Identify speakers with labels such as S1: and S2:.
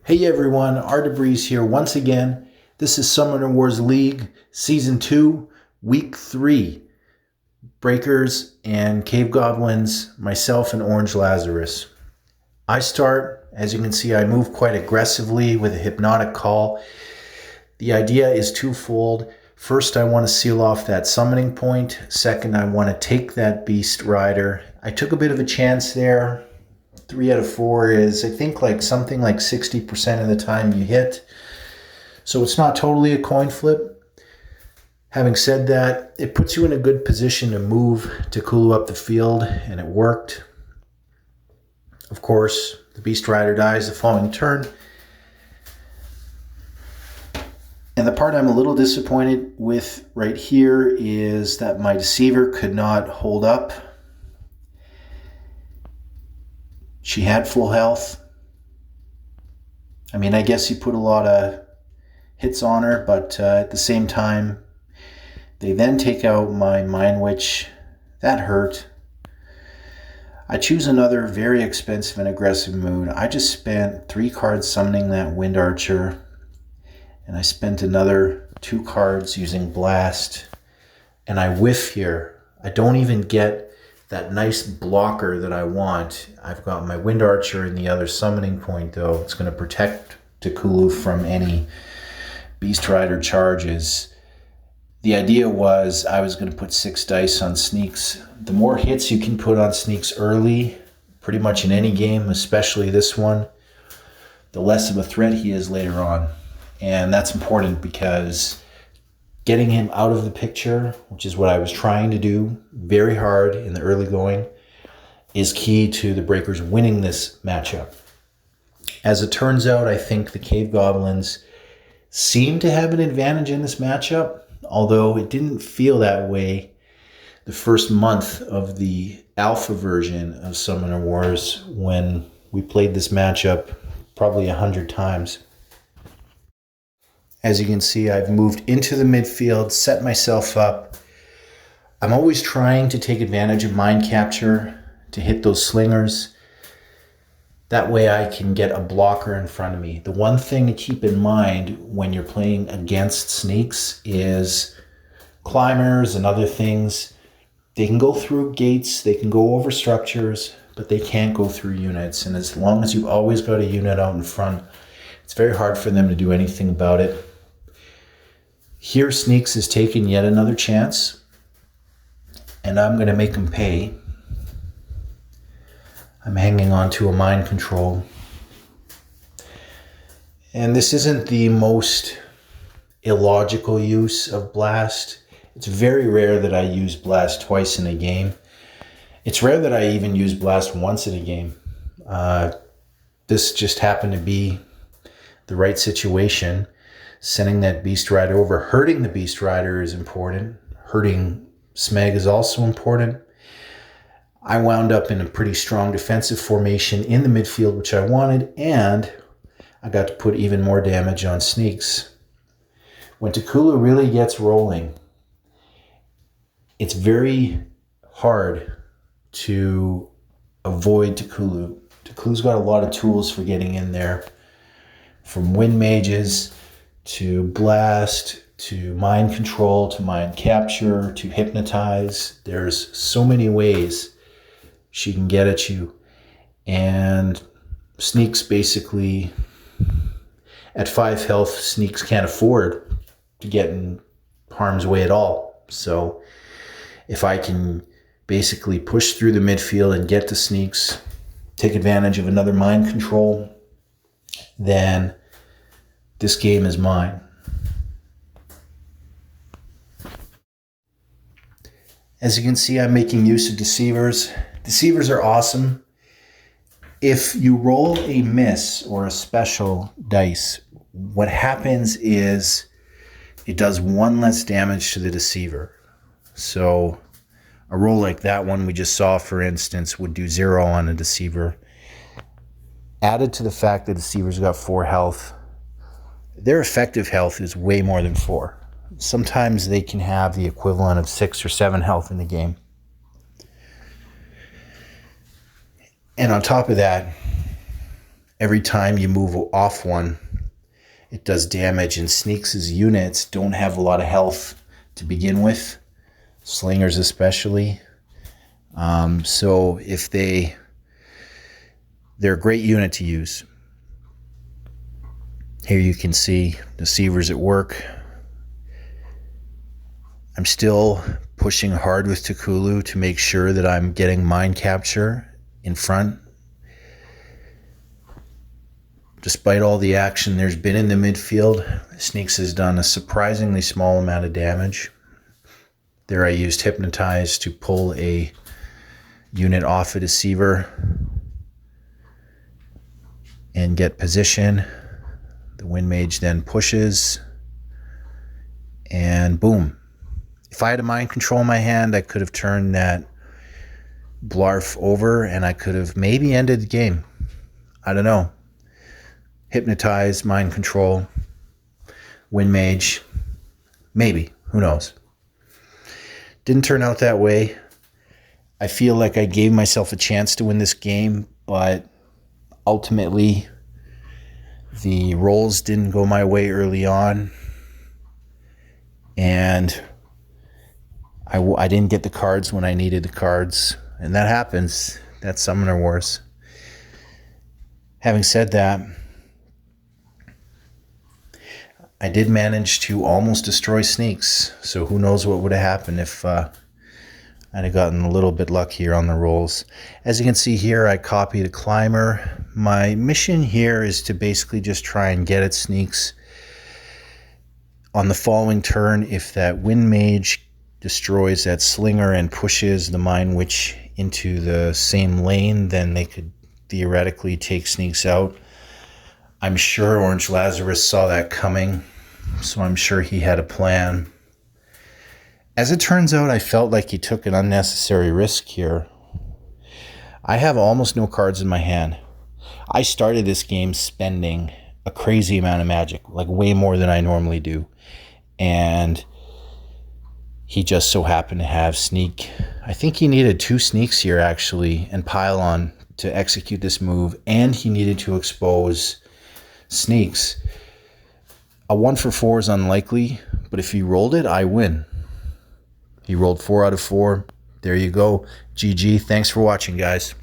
S1: Hey everyone, Rdebruys here once again. This is Summoner Wars League Season 2, Week 3. Breakers and Cave Goblins, myself and Orange Lazarus. I start, as you can see, I move quite aggressively with a hypnotic call. The idea is twofold. First, I want to seal off that summoning point. Second, I want to take that Beast Rider. I took a bit of a chance there. 3 out of 4 is, I think, something like 60% of the time you hit. So it's not totally a coin flip. Having said that, it puts you in a good position to move Cthulhu up the field, and it worked. Of course, the Beast Rider dies the following turn. And the part I'm a little disappointed with right here is that my Deceiver could not hold up. She had full health. I mean, I guess he put a lot of hits on her, but at the same time, they then take out my Mind Witch. That hurt. I choose another very expensive and aggressive mood. I just spent 3 cards summoning that Wind Archer, and I spent another 2 cards using Blast, and I whiff here. I don't even get that nice blocker that I want. I've got my Wind Archer in the other summoning point, though. It's going to protect Cthulhu from any Beast Rider charges. The idea was I was going to put 6 dice on Sneeks. The more hits you can put on Sneeks early, pretty much in any game, especially this one, the less of a threat he is later on. And that's important because getting him out of the picture, which is what I was trying to do very hard in the early going, is key to the Breakers winning this matchup. As it turns out, I think the Cave Goblins seem to have an advantage in this matchup, although it didn't feel that way the first month of the alpha version of Summoner Wars when we played this matchup probably 100 times. As you can see, I've moved into the midfield, set myself up. I'm always trying to take advantage of mind capture to hit those slingers. That way I can get a blocker in front of me. The one thing to keep in mind when you're playing against Sneaks is climbers and other things. They can go through gates, they can go over structures, but they can't go through units. And as long as you've always got a unit out in front, it's very hard for them to do anything about it. Here, Sneeks is taking yet another chance, and I'm going to make him pay. I'm hanging on to a mind control. And this isn't the most illogical use of Blast. It's very rare that I use Blast twice in a game. It's rare that I even use Blast once in a game. This just happened to be the right situation. Sending that Beast Rider over. Hurting the Beast Rider is important. Hurting Smeg is also important. I wound up in a pretty strong defensive formation in the midfield, which I wanted, and I got to put even more damage on Sneeks. When Cthulhu really gets rolling, it's very hard to avoid Cthulhu. Cthulhu's got a lot of tools for getting in there, from Wind Mages to Blast, to Mind Control, to Mind Capture, to Hypnotize. There's so many ways she can get at you. And Sneeks basically, at 5 health, Sneeks can't afford to get in harm's way at all. So if I can basically push through the midfield and get to Sneeks, take advantage of another Mind Control, then this game is mine. As you can see, I'm making use of Deceivers. Deceivers are awesome. If you roll a miss or a special dice, what happens is it does 1 less damage to the Deceiver. So a roll like that one we just saw, for instance, would do 0 on a Deceiver. Added to the fact that Deceiver's got 4 health, their effective health is way more than 4. Sometimes they can have the equivalent of 6 or 7 health in the game. And on top of that, every time you move off one, it does damage. And Sneeks' units don't have a lot of health to begin with, slingers especially. So if they're a great unit to use. Here you can see deceivers at work. I'm still pushing hard with Takulu to make sure that I'm getting mind capture in front. Despite all the action there's been in the midfield, Sneeks has done a surprisingly small amount of damage. There I used Hypnotize to pull a unit off a deceiver and get position. The Wind Mage then pushes, and boom. If I had a mind control in my hand, I could have turned that Blarf over and I could have maybe ended the game. I don't know. Hypnotize, mind control, Wind Mage, maybe. Who knows? Didn't turn out that way. I feel like I gave myself a chance to win this game, but ultimately the rolls didn't go my way early on, and I didn't get the cards when I needed the cards, and that happens. That's Summoner Wars. Having said that, I did manage to almost destroy Sneeks, so who knows what would have happened if I'd have gotten a little bit luckier on the rolls. As you can see here, I copied a climber. My mission here is to basically just try and get at Sneeks. On the following turn, if that Wind Mage destroys that Slinger and pushes the Mind Witch into the same lane, then they could theoretically take Sneeks out. I'm sure Orange Lazarus saw that coming, so I'm sure he had a plan. As it turns out, I felt like he took an unnecessary risk here. I have almost no cards in my hand. I started this game spending a crazy amount of magic, like way more than I normally do. And he just so happened to have Sneak. I think he needed 2 Sneaks here, actually, and Pylon to execute this move. And he needed to expose Sneaks. A 1 for 4 is unlikely, but if he rolled it, I win. He rolled 4 out of 4. There you go. GG. Thanks for watching, guys.